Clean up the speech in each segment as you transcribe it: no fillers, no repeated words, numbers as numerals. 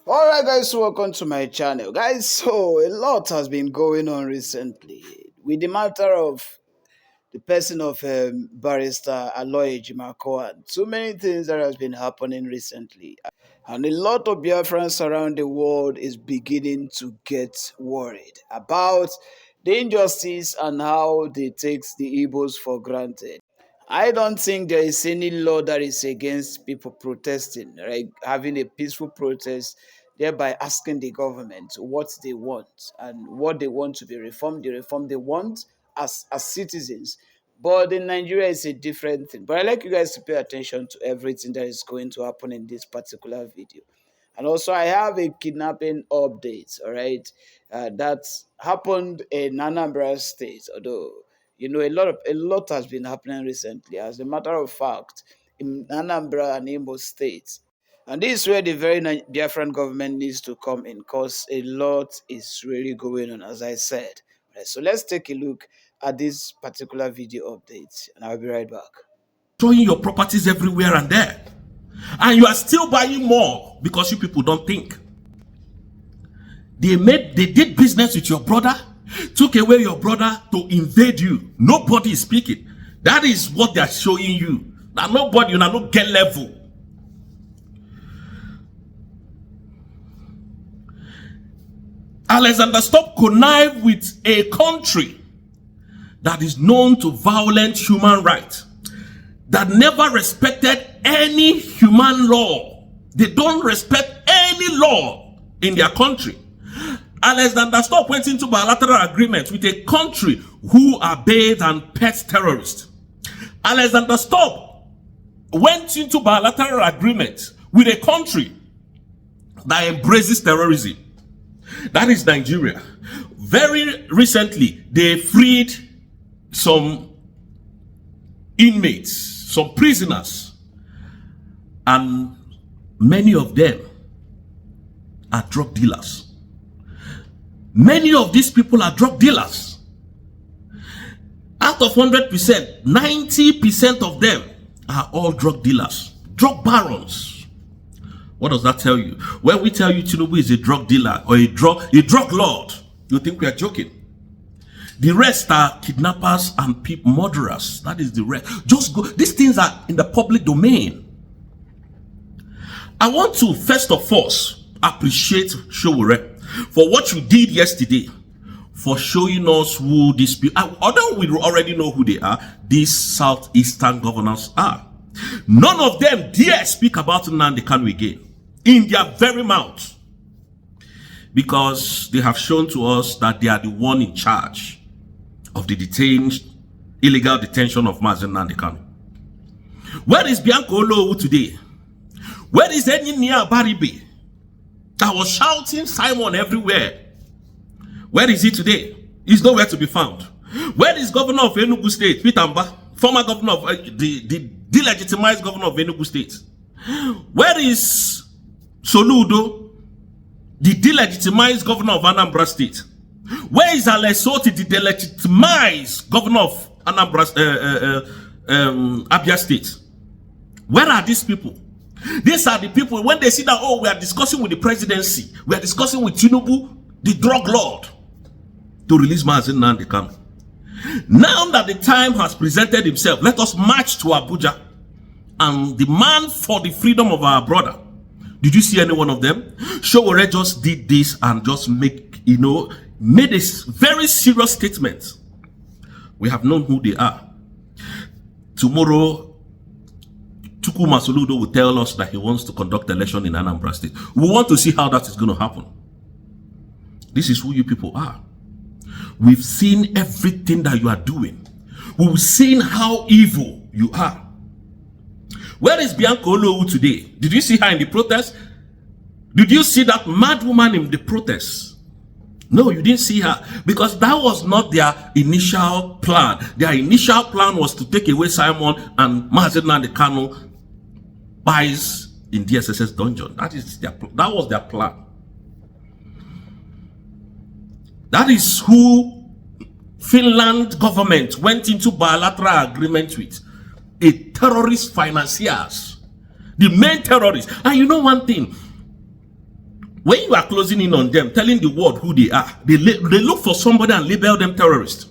Alright guys, welcome to my channel. Guys, so a lot has been going on recently with the matter of the person of barrister Aloy Jimakoan. So many things that has been happening recently. And a lot of Biafrans around the world is beginning to get worried about the injustice and how they take the Igbos for granted. I don't think there is any law that is against people protesting, right? Having a peaceful protest, thereby asking the government what they want and what they want to be reformed, the reform they want as citizens. But in Nigeria, it's a different thing. But I like you guys to pay attention to everything that is going to happen in this particular video. And also, I have a kidnapping update, all right, that happened in Anambra State, although a lot has been happening recently. As a matter of fact, in Anambra and Imo states, and this is where the very Biafran government needs to come in, because a lot is really going on, as I said. Right, so let's take a look at this particular video update, and I'll be right back. Showing your properties everywhere and there, and you are still buying more because you people don't think. They did business with your brother, took away your brother to invade you. Nobody is speaking. That is what they are showing you. Now nobody, you know, get level. Alexander, stop connive with a country that is known to violent human rights, that never respected any human law. They don't respect any law in their country. Alexander Stop went into bilateral agreement with a country who are bathed and pet terrorists. Alexander Stop went into bilateral agreement with a country that embraces terrorism. That is Nigeria. Very recently, they freed some inmates, some prisoners, and many of them are drug dealers. Many of these people are drug dealers. Out of 100%, 90% of them are all drug dealers, drug barons. What does that tell you? When we tell you Tinubu is a drug dealer or a drug lord, you think we are joking. The rest are kidnappers and people, murderers. That is the rest. Just go. These things are in the public domain. I want to first of all appreciate Showore for what you did yesterday, for showing us who these people, although we already know who they are, these southeastern governors are. None of them dare speak about Nnamdi Kanu again in their very mouth, because they have shown to us that they are the one in charge of the illegal detention of Mazen Nnamdi Kanu. Where is Bianca Olowu today? Where is Enyinia Baribe that was shouting Simon everywhere? Where is he today? He's nowhere to be found. Where is Governor of Enugu State, Peter Amba, former governor of the delegitimized governor of Enugu State? Where is Soludo, the delegitimized governor of Anambra State? Where is Alesoti, the delegitimized governor of Abia State? Where are these people? These are the people, when they see that, oh, we are discussing with the presidency, we are discussing with Tinubu, the drug lord, to release Mazen Nnamdi Kanu. Now that the time has presented himself, let us march to Abuja and demand for the freedom of our brother. Did you see any one of them? Showore just did this and just made a very serious statement. We have known who they are. Tomorrow, Tukuma Soludo will tell us that he wants to conduct election in Anambra State. We want to see how that is going to happen. This is who you people are. We've seen everything that you are doing. We've seen how evil you are. Where is Bianca Olowu today? Did you see her in the protest? Did you see that mad woman in the protest? No, you didn't see her, because that was not their initial plan. Their initial plan was to take away Simon and Mazen Nnamdi Kanu buys in DSSS dungeon. That was their plan. That is who Finland government went into bilateral agreement with. A terrorist financiers, the main terrorists. And you know one thing, When you are closing in on them, telling the world who they are, they look for somebody and label them terrorists.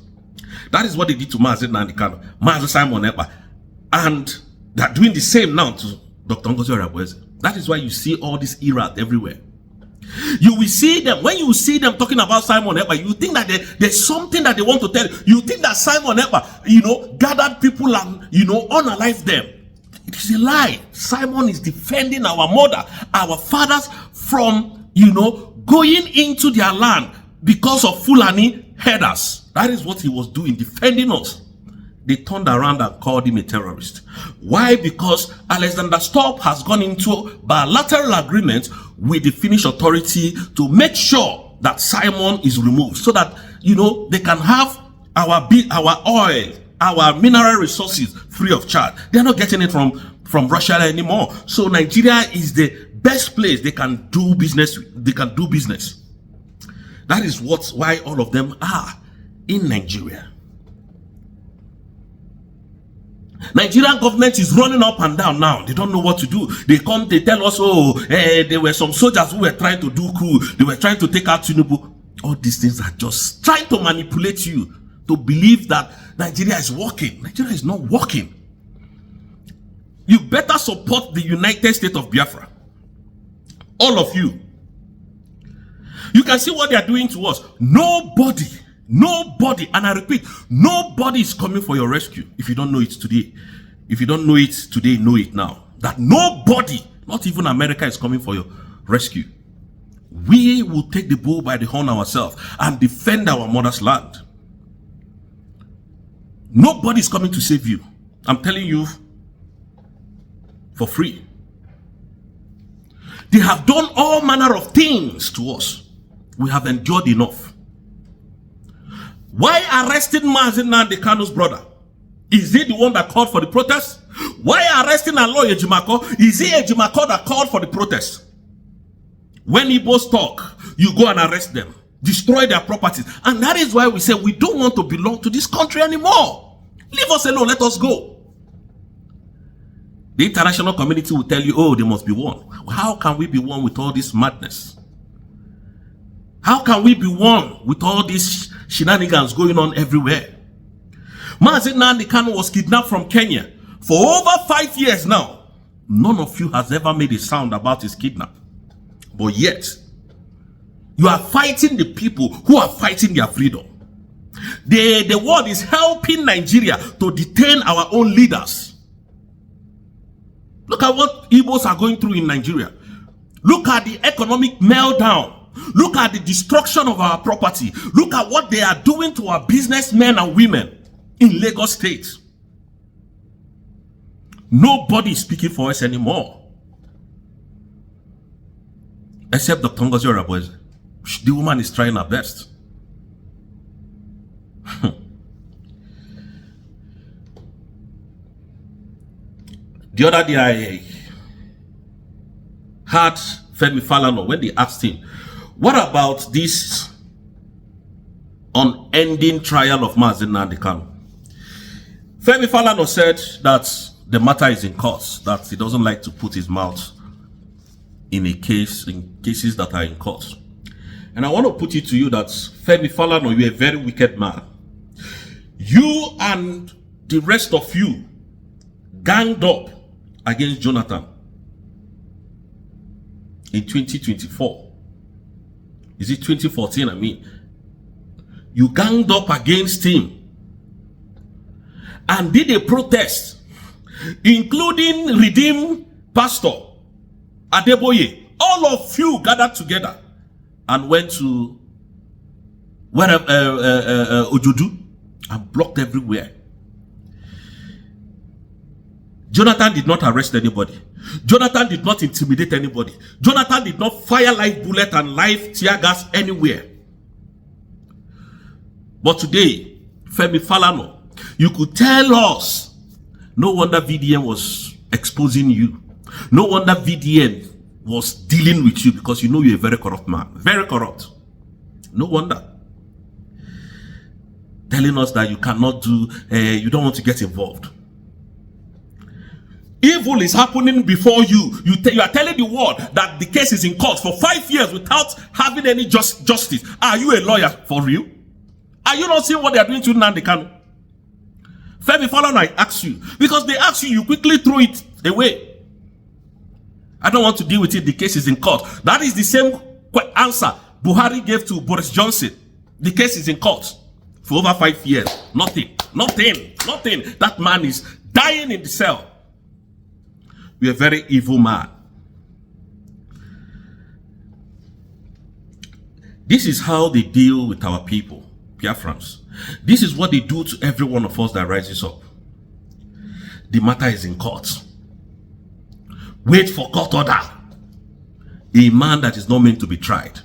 That is what they did to Mazi Nnamdi Kanu, Mazi Simon Ekpa, and they're doing the same now to Dr. Ngozi Oreboweze. That is why you see all this iraq everywhere. You will see them, when you see them talking about Simon Ekpa, you think that there's something that they want to tell you. You think that Simon Ekpa, gathered people and, unalived them. It is a lie. Simon is defending our mother, our fathers from, going into their land because of Fulani headers. That is what he was doing, defending us. They turned around and called him a terrorist. Why? Because Alexander Stubb has gone into bilateral agreement with the Finnish authority to make sure that Simon is removed, so that they can have our oil, our mineral resources free of charge. They're not getting it from Russia anymore. So Nigeria is the best place they can do business. They can do business. That is why all of them are in Nigeria. Nigerian government is running up and down now. They don't know what to do. They tell us, there were some soldiers who were trying to do coup. They were trying to take out Tinubu. All these things are just trying to manipulate you to believe that Nigeria is working. Nigeria is not working. You better support the United States of Biafra. All of you. You can see what they are doing to us. Nobody, and I repeat, nobody is coming for your rescue. If you don't know it today, know it now. That nobody, not even America, is coming for your rescue. We will take the bull by the horn ourselves and defend our mother's land. Nobody is coming to save you. I'm telling you for free. They have done all manner of things to us. We have endured enough. Why arresting Mazi Nnamdi Kanu's brother? Is he the one that called for the protest? Why arresting Aloy Ejimako? Is he Ejimako that called for the protest? When Igbos talk, you go and arrest them, destroy their properties. And that is why we say we don't want to belong to this country anymore. Leave us alone, let us go. The international community will tell you, oh, they must be one. How can we be one with all this madness? How can we be one with all these shenanigans going on everywhere? Mazi Nnamdi Kanu was kidnapped from Kenya for over 5 years now. None of you has ever made a sound about his kidnap. But yet, you are fighting the people who are fighting their freedom. The world is helping Nigeria to detain our own leaders. Look at what Igbos are going through in Nigeria. Look at the economic meltdown. Look at the destruction of our property. Look at what they are doing to our businessmen and women in Lagos State. Nobody is speaking for us anymore. Except Dr. Ngozi Oreboweze. The woman is trying her best. The other day I heard Femi Falana when they asked him, what about this unending trial of Mazi Nnamdi Kanu? Femi Falana said that the matter is in court, that he doesn't like to put his mouth in cases that are in court. And I want to put it to you that Femi Falana, you're a very wicked man. You and the rest of you ganged up against Jonathan in 2024. Is it 2014? I mean, you ganged up against him and did a protest, including Redeemed Pastor Adeboye. All of you gathered together and went to Ojodu and blocked everywhere. Jonathan did not arrest anybody. Jonathan did not intimidate anybody. Jonathan did not fire live bullet and live tear gas anywhere. But today, Femi Falana, you could tell us, no wonder VDN was exposing you. No wonder VDN was dealing with you, because you know you're a very corrupt man. Very corrupt. No wonder. Telling us that you cannot do, you don't want to get involved. Evil is happening before you. You are telling the world that the case is in court for 5 years without having any justice. Are you a lawyer for real? Are you not seeing what they are doing to Nnamdi Kanu? Femi Falana, I ask you. Because they ask you, you quickly throw it away. I don't want to deal with it. The case is in court. That is the same answer Buhari gave to Boris Johnson. The case is in court for over 5 years. Nothing. That man is dying in the cell. You're a very evil man. This is how they deal with our people, Biafrans. This is what they do to every one of us that rises up. The matter is in court. Wait for court order. A man that is not meant to be tried.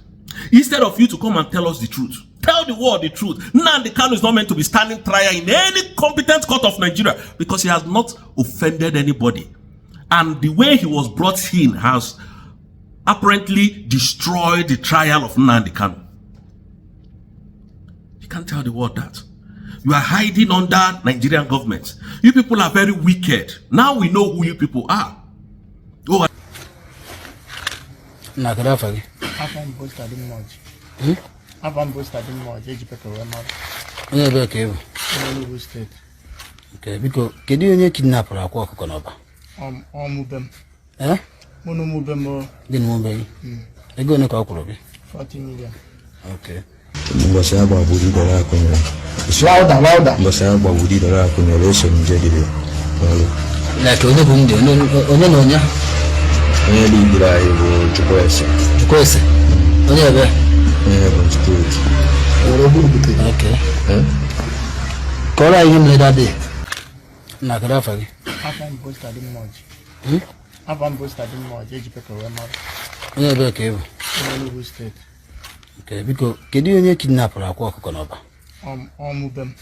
Instead of you to come and tell us the truth, tell the world the truth. Nnamdi Kanu is not meant to be standing trial in any competent court of Nigeria because he has not offended anybody. And the way he was brought in has apparently destroyed the trial of Nnamdi Kanu. You can't tell the world that. You are hiding under Nigerian government. You people are very wicked. Now we know who you people are. Oh, okay, because can you kidnap or walk on over? Mubem. Eh? Mono Mubem. Didn't move. I go in a couple 40 million. Okay. Mbasaba budi dara kunya. Louder. Mbasaba budi dara kunya leso njegide. Like on the window, no. Onye li dira ibo chukwese. Onye be. Okay. Call him later day. Nakarafagi. Afam post adi much. Afam post adi much. Eji peko we mar. Onye be ke. Onye state. Okay, because can you kidnap or walk on over? Mubem.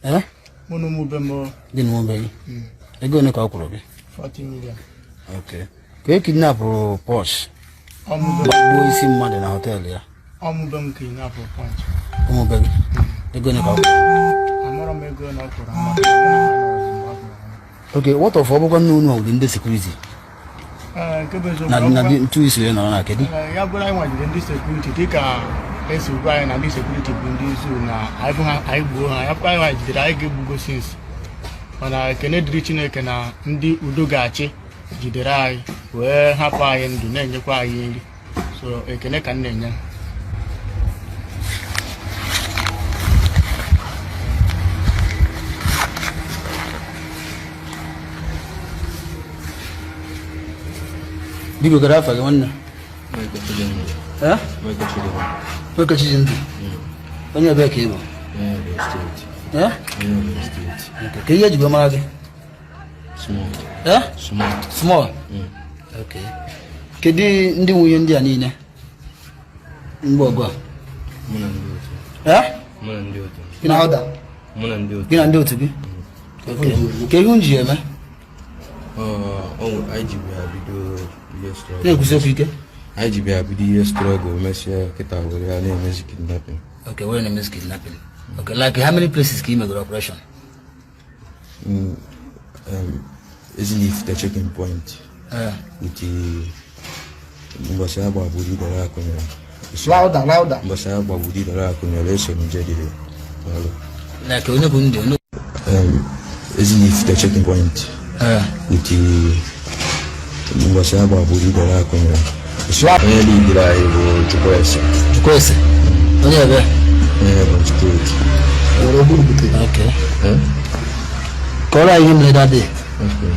Eh? Mono Mubem. Didn't move. I go in a couple 40 million. Okay. Can you kidnap or Porsche? Boy, see money in a hotel, yeah. Mubem kidnap or punch. Baby. I go in a couple. I'm not a go now for okay, what of Obogan no in the security? Not 2 years later, I can. Yeah, but I want in this security. Take a Brian and this security in this room. I have did I give Google since when I cannot reach in a cana, Ndi Udogachi, Jiderai, where Hapa and Dunay, so a Kanaka name. Digo garafa ga wannan eh mai kace jin wani ba ke ba eh kai yaji ba ma ga small okay kedi ndi wuye ndi ani ne ngogwa ina hoda ina ndi otu bi okay ke hunji eme IGB abido yesterday. Ne kusefike? IGB abido yesterday go mesia kita wori ana music kidnapping. Okay, we're in a music kidnapping. Okay, like how many places came into operation? Isn't it the checking point? With the Mbasaba budi dara kunya. Louder. Mbasaba budi dara kunya leso njegide. Like we no. Isn't it the checking point? With the Mbasaba budi dara kunya. Onye li dira ibo chukwese. Onye be. Okay. Call him later day. Okay.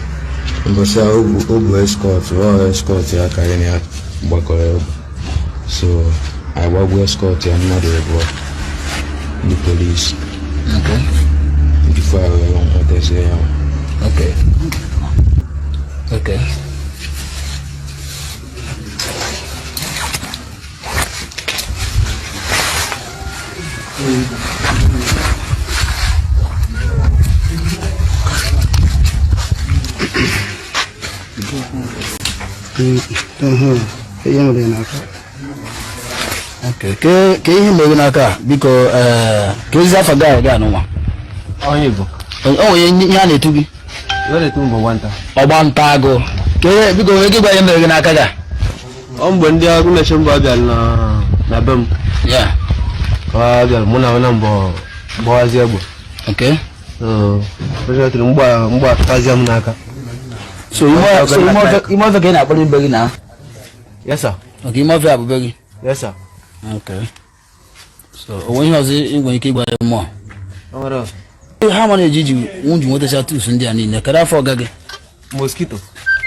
Mbasa obu escort ya kare ni bakore. So I will escort ya na the police. Okay. Before I went to say Okay. Okay. Ke ihe n'aka biko ka ezi afa ga no ma. Onye bụ. Oh, ye nya na-etu gị. Where to Mwanta? Obantago. Ke biko wege gwa yembe gina kaga. Ombondi agu na shamba gal na bam. Yeah. Ka gal muna wannan bo azebo. Okay. Pesa tu mba kazi amna ka. So you must again abali begi na. Yes sir. Okay, you must have begi. Yes sir. Okay. So when you was in when you keep by more. Amara. How many did you want to shot to Sunday and in the Kada for Gage? Mosquito.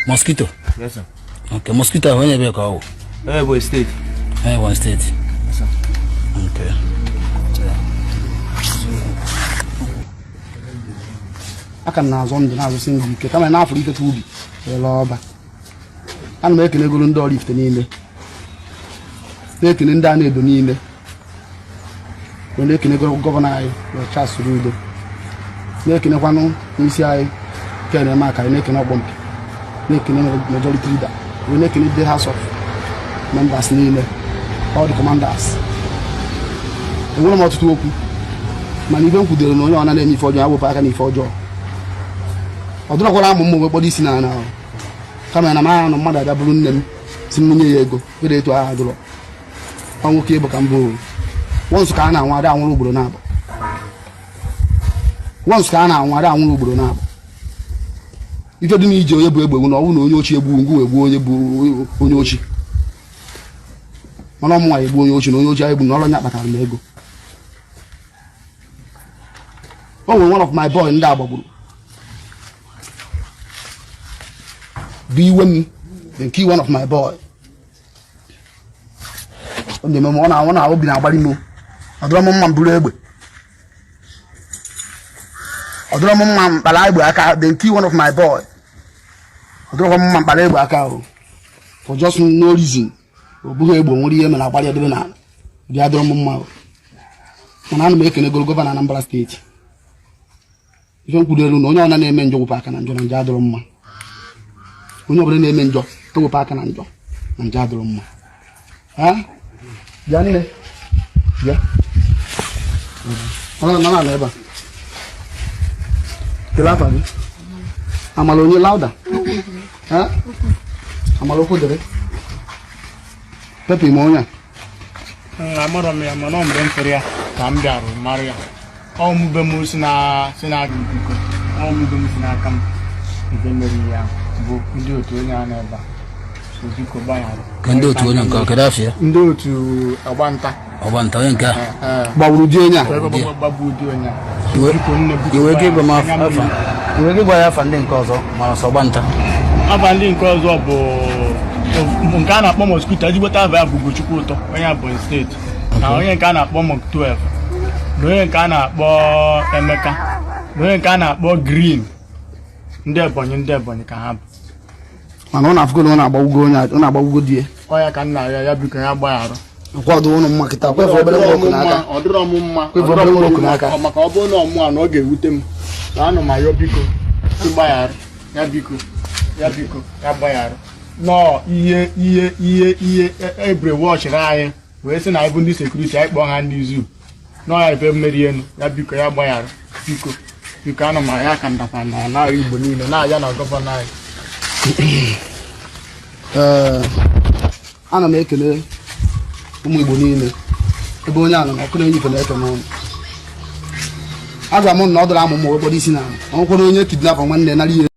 Mosquito. Yes sir. Okay, mosquito when you go. Boy state. One state. Yes sir. Okay. aka na azọ ndụ na-azụsị ndị ike kama na afọ iketa ubi ele ọba ana m ekene goro ndị ọrụ ifite niile na-ekene ndị a na-edo niile na-ekene gọvanọ anyị Charles Soludo na-ekenekwanụ n'isi anyị kene maka anyị na-ekene ọgbọmpi na-ekene majority leader na-ekene the house of members niile all the commanders enwere m ọtụtụ okwu mana ibe m kwudere na onye ọ na-eme ife ọjọọ ya wepụ aka n'ife ọjọọ ọ dụrọkwara amụ mmụ kpọrọ isi na ahụ kama na mara na mmadụ abịa bụrụ nne m si m nye ya ego were etu aha dụrọ ọ nwoke ịbụ ka mbụ wọnsụ ka a na-anwụ ada anwụrụ ugboro na-abụ wọnsụ ka a na-anwụ ada anwụrụ ugboro na-abụ ife dị na ije onye bụ egbe na ọnwụ na onye ochi egbu ngụ egbu onye bụ onye ochi mana ọmụnwa egbu onye ochi na onye ochi egbu na ọrụ nya kpatara m ego o nwere one of my boy ndị agbagburu bụ iwe m the key one of my boy ọ na obi na-agbari m ọdụrọ m mma mburu egbe ọdụrọ m mma mkpara egbe aka the key one of my boy ọdụrọ m mma mkpara egbe aka for just no reason ọ bụghị egbe nwere ihe mere agbari edebe na dị adụrọ m mma mana ana m ekene gọvanọ Anambra steeti ife nkwudelu na onye ọna na-eme njọ wụpụ aka na njọ na nje adụrụ mma onye ọbụla na-eme njọ towụpụ aka na njọ na nje adụrụ mma bịa nne bịa nọ na ebe a kele afa gị amala onye lauda amala okwu dere pepe ime onye a amarọ m ya mana mgbe m fere ya ka m bịara mara ya ọmụbe m si na-aga ikuku ọmụbe m si n'aka m nke mere ya bụ ndị otu onye a na-ebe a biko gbaghara Ndị otu onye nke ọkada afịa. ndị otu ọgbanta Onye nke a. gbagburu di onye a gbagbu ụdị onye a Iwe gị gwa m afa. Iwe gị gwa ya afa ndị nke ọzọ ma ọsọ gbanta. afa ndị nke ọzọ bụ nke a na-akpọ mosquito ezigbote afa ya bụ Ugochukwu ụtọ onye Ebonyi steeti na onye nke a na-akpọ Mok 12 na onye nke a na-akpọ Emeka na onye nke a na-akpọ Green ndị Ebonyi ka ha bụ mana ọ na-afụgo na ọ na-agbagbugo onye ọ na-agbagbugo di ya ọya ka nna ya biko ya gbaghara akwado ụnụ mma kịta kwefe obere nwoke n'aka ọ dịrọ m mma kwefe obere nwoke n'aka maka ọ bụrụ na ọmụ a na ọ ga-ewute m na anụ ma ya biko ịgbaghara ya biko ya gbaghara nọọ ihe ebre wọchịrị anyị wee sị na anyị bụ ndị sekuriti anyị kpọọ ha ndị izu nọọ ya ebe mmeri elu ya biko ya gbaghara biko anụ ma ya ka ndata na n'ala Igbo niile na-aja na gọvanọ anyị ana m ekele ụmụ Igbo niile ebe onye anọ na ọkụ na-enyife na-eke n'ọnụ agwa m na ọ dọrọ amụ m okporo isi na ọnwụkwara onye kidnapa nwanne narị ihe